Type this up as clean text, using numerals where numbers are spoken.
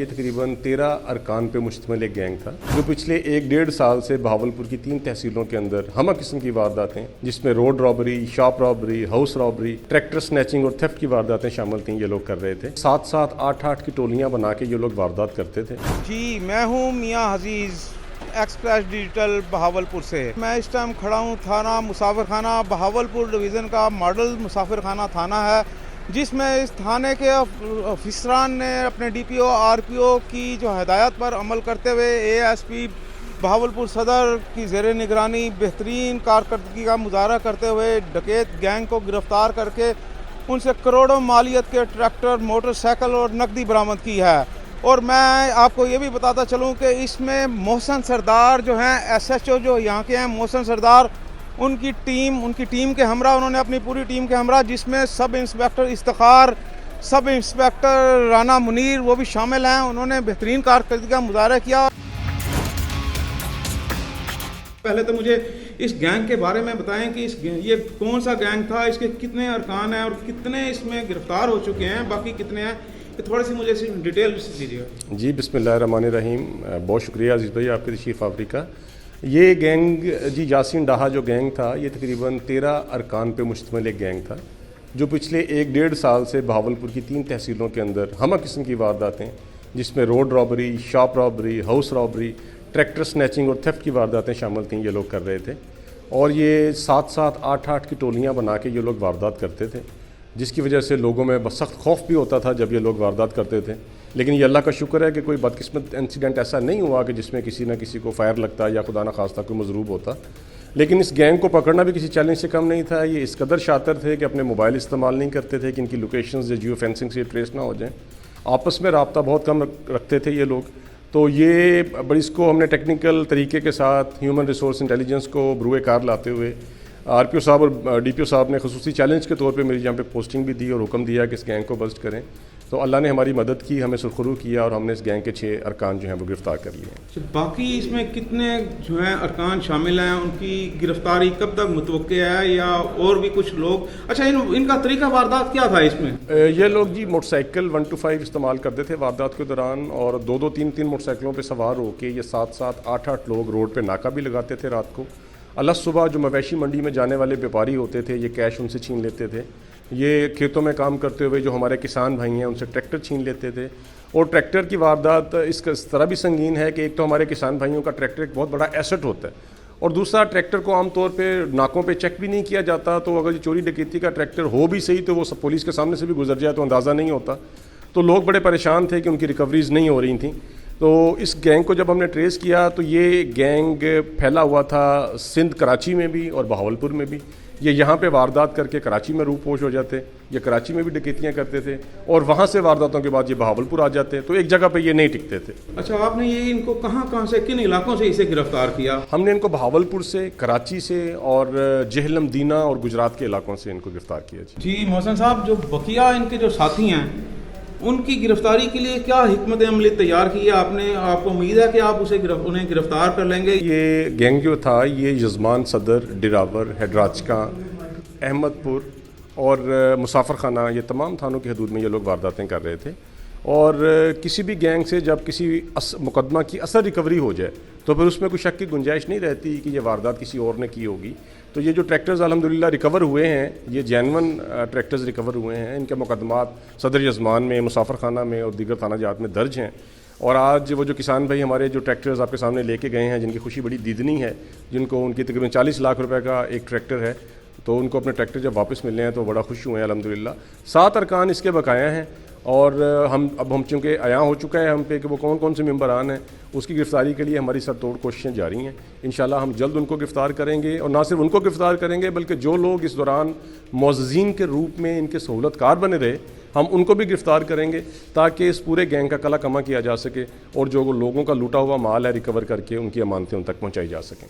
ये तकरीबन 13 अरकान पे मुश्तमिल एक गैंग था जो पिछले 1-1.5 साल से बहावलपुर की 3 तहसीलों के अंदर हमा किस्म की वारदातें, जिसमें road robbery, shop robbery, house robbery, tractor snatching और थेफ्ट की वारदातें शामिल थीं। ये लोग कर रहे थे। 7-7, 8-8 की टोलियां बना के ये लोग वारदात करते थे। जी, मैं हूँ मियाँ हजीज, एक्सप्रेस डिजिटल बहावलपुर से। मैं इस टाइम खड़ा हूँ थाना मुसाफिर खाना, बहावलपुर डिवीज़न का मॉडल मुसाफिर खाना थाना है, जिसमें इस थाने के अफसरान ने अपने DPO RPO की जो हदायत पर अमल करते हुए ASP बहावलपुर सदर की ज़ेरे निगरानी बेहतरीन कारकर्दगी का मुजाहरा करते हुए डकैत गैंग को गिरफ्तार करके उनसे करोड़ों मालियत के ट्रैक्टर, मोटरसाइकिल और नकदी बरामद की है। और मैं आपको ये भी बताता चलूँ कि इसमें मोहसन सरदार जो हैं SHO जो यहाँ के हैं, मोहसन सरदार, उनकी टीम के हमरा, उन्होंने अपनी पूरी टीम के हमरा, जिसमें sub inspector Iftikhar, sub inspector Rana Munir वो भी शामिल हैं। उन्होंने बेहतरीन कारकर्दगी का मुजाहरा किया। पहले तो मुझे इस गैंग के बारे में बताएं कि ये कौन सा गैंग था, इसके कितने अरकान हैं और कितने इसमें गिरफ्तार हो चुके हैं, बाकी कितने हैं, थोड़ी सी मुझे डिटेल दीजिएगा। जी, बिस्मिल्लाहिर्रहमानिर्रहीम। बहुत शुक्रिया अजीज़ भाई आपके तशरीफ़ आवरी का। ये गैंग जी यासीन डाहा जो गैंग था, ये तकरीबन 13 अरकान पे मुश्तमिल एक गैंग था जो पिछले 1-1.5 साल से बहावलपुर की 3 तहसीलों के अंदर हमा किस्म की वारदातें, जिसमें road robbery, shop robbery, house robbery, tractor snatching और थेफ्ट की वारदातें शामिल थीं। ये लोग कर रहे थे और ये 7-7, 8-8 की टोलियाँ बना के ये लोग वारदात करते थे, जिसकी वजह से लोगों में सख्त खौफ भी होता था जब ये लोग वारदात करते थे। लेकिन ये अल्लाह का शुक्र है कि कोई बदकिस्मत इंसिडेंट ऐसा नहीं हुआ कि जिसमें किसी न किसी को फायर लगता या खुदा न खास्ता कोई मजरूब होता। लेकिन इस गैंग को पकड़ना भी किसी चैलेंज से कम नहीं था। ये इस कदर शातिर थे कि अपने मोबाइल इस्तेमाल नहीं करते थे कि इनकी लोकेशंस या जियो फेंसिंग से ट्रेस ना हो जाएं। आपस में रब्ता बहुत कम रखते थे ये लोग। तो ये बड़ी इसको हमने टेक्निकल तरीके के साथ ह्यूमन रिसोर्स इंटेलिजेंस को बरूए कार लाते हुए RPO साहब और DPO साहब ने खुसूसी चैलेंज के तौर पे मेरी यहाँ पे पोस्टिंग भी दी और हुक्म दिया कि इस गैंग को बस्ट करें। तो अल्लाह ने हमारी मदद की, हमें सुरखरू किया और हमने इस गैंग के 6 अरकान जो हैं वो गिरफ्तार कर लिए। बाकी इसमें कितने जो हैं अरकान शामिल हैं, उनकी गिरफ्तारी कब तक मुतवक्के है या और भी कुछ लोग? अच्छा, इनका तरीका वारदात क्या था इसमें? ये लोग जी मोटरसाइकिल 125 इस्तेमाल करते थे वारदात के दौरान और 2-2, 3-3 मोटरसाइकिलों पर सवार होकर ये 7-7, 8-8 लोग रोड पर नाका भी लगाते थे रात को। अलग सुबह जो मवेशी मंडी में जाने वाले व्यापारी होते थे, ये कैश उनसे छीन लेते थे। ये खेतों में काम करते हुए जो हमारे किसान भाई हैं उनसे ट्रैक्टर छीन लेते थे। और ट्रैक्टर की वारदात इस तरह भी संगीन है कि एक तो हमारे किसान भाइयों का ट्रैक्टर एक बहुत बड़ा एसेट होता है और दूसरा ट्रैक्टर को आमतौर पे नाकों पे चेक भी नहीं किया जाता। तो अगर चोरी डकैती का ट्रैक्टर हो भी सही तो वो सब पुलिस के सामने से भी गुजर जाए तो अंदाज़ा नहीं होता। तो लोग बड़े परेशान थे कि उनकी रिकवरीज नहीं हो रही थी। तो इस गैंग को जब हमने ट्रेस किया तो ये गैंग फैला हुआ था सिंध, कराची में भी और बहावलपुर में भी। ये यहाँ पे वारदात करके कराची में रूपोश हो जाते, ये कराची में भी डकैतियाँ करते थे और वहाँ से वारदातों के बाद ये बहावलपुर आ जाते, तो एक जगह पे ये नहीं टिकते थे। अच्छा, आपने ये इनको कहाँ से, किन इलाकों से इसे गिरफ्तार किया? हमने इनको बहावलपुर से, कराची से और जेहलम, दीना और गुजरात के इलाकों से इनको गिरफ्तार किया। जी मोहसन साहब, जो बकिया इनके जो साथी हैं उनकी गिरफ्तारी के लिए क्या हिकमत अमली तैयार की है आपने? आपको उम्मीद है कि आप उन्हें गिरफ्तार कर लेंगे? ये गैंग जो था ये यजमान सदर, डिरावर, हेडराचका, अहमदपुर और मुसाफिर खाना, ये तमाम थानों की हदूद में ये लोग वारदातें कर रहे थे। और किसी भी गैंग से जब किसी मुकदमा की असर रिकवरी हो जाए तो फिर उसमें कोई शक की गुंजाइश नहीं रहती कि ये वारदात किसी और ने की होगी। तो ये जो ट्रैक्टर्स अल्हम्दुलिल्लाह रिकवर हुए हैं, ये जेन्युइन ट्रैक्टर्स रिकवर हुए हैं। इनके मुकदमात सदर यजमान में, मुसाफिर खाना में और दीगर थाना जात में दर्ज हैं। और आज वो जो किसान भाई हमारे जो ट्रैक्टर्स आपके सामने लेके गए हैं, जिनकी खुशी बड़ी दीदनी है, जिनको उनकी तकरीबन 40 लाख रुपए का एक ट्रैक्टर है, तो उनको अपने ट्रैक्टर जब वापस मिलने हैं तो बड़ा खुश हुए हैं अल्हम्दुलिल्लाह। 7 अरकान इसके बकाया हैं और हम चूँकि आया हो चुका है हम पे कि वो कौन कौन से मेंबरान हैं, उसकी गिरफ्तारी के लिए हमारी सरतोड़ कोशिशें जारी हैं। इंशाल्लाह हम जल्द उनको गिरफ्तार करेंगे और ना सिर्फ उनको गिरफ्तार करेंगे बल्कि जो लोग इस दौरान मुअज़्ज़िज़ीन के रूप में इनके सहूलतकार बने रहे, हम उनको भी गिरफ्तार करेंगे ताकि इस पूरे गैंग का कला कमा किया जा सके और जो लोगों का लूटा हुआ माल है रिकवर करके उनकी अमानतें उन तक पहुँचाई जा सकें।